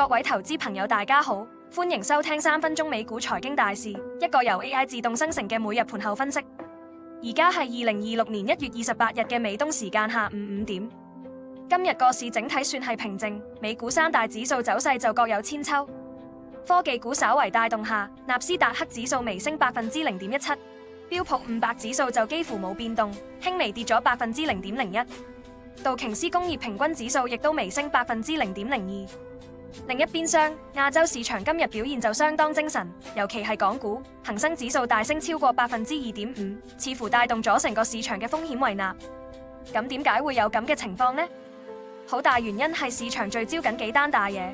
各位投資朋友大家好，歡迎收聽3分鐘美股財經大事，一個由 AI 自動生成嘅每日盤後分析。而家係2026年1月28日嘅美東時間下午5點。今日個市整體算係平靜，美股三大指數走勢就各有千秋。科技股稍為帶動下，納斯達克指數微升0.17%，標普500指數就幾乎冇變動，輕微跌咗0.01%。道瓊斯工業平均指數亦都微升0.02%。另一邊廂，亞洲市場今日表現就相當精神，尤其係港股，恒生指數大升超過2.5%，似乎帶動咗成個市場嘅風險胃納。咁點解會有咁嘅情況呢？好大原因係市場聚焦緊幾單大嘢。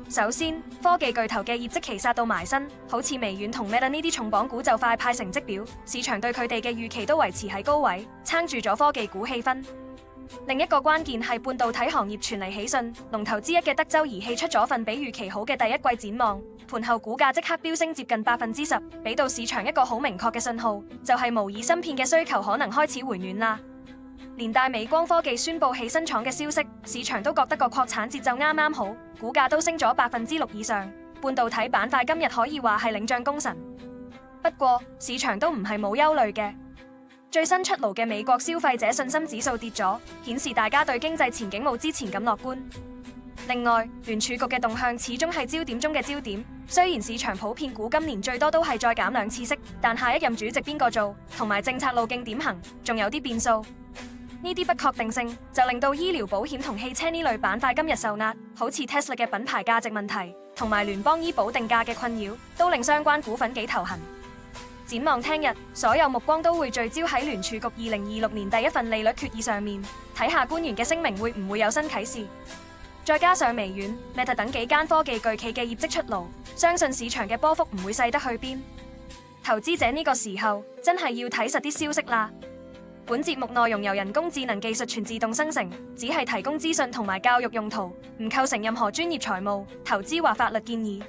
首先，科技巨頭嘅業績期殺到埋身，好似微軟同 Meta 呢啲重磅股就快派成績表，市場對佢哋嘅預期都維持喺高位，撐住咗科技股氣氛。另一個關鍵係半導體行業傳嚟喜訊，龍頭之一嘅德州儀器出咗份比預期好嘅第一季展望，盤後股價即刻飆升接近10%，俾到市場一個好明確嘅信號，就係模擬芯片嘅需求可能開始回暖啦。連帶美光科技宣布起新廠嘅消息，市場都覺得個擴產節奏啱啱好，股價都升咗6%以上。半導體板塊今日可以話係領漲功臣。不過市場都唔係冇憂慮嘅，最新出爐嘅美國消費者信心指數跌咗，顯示大家對經濟前景冇之前咁樂觀。另外，聯儲局嘅動向始終係焦點中嘅焦點，雖然市場普遍估今年最多都係再減2次息，但下一任主席邊個做，同埋政策路徑點行，仲有啲變數。呢啲不確定性就令到醫療保險同汽車呢類板塊今日受壓，好似 Tesla 嘅品牌價值問題同埋聯邦醫保定價嘅困擾，都令相關股份幾頭痕。展望聽日，所有目光都會聚焦喺聯儲局2026年第一份利率決議上面，睇下官員嘅聲明會唔會有新啟示。再加上微軟、Meta 等幾間科技巨企嘅業績出爐，相信市場嘅波幅唔會細得去邊。投資者呢個時候真係要睇實啲消息啦。本節目內容由人工智能技術全自動生成，只係提供資訊同埋教育用途，唔構成任何專業財務、投資或法律建議。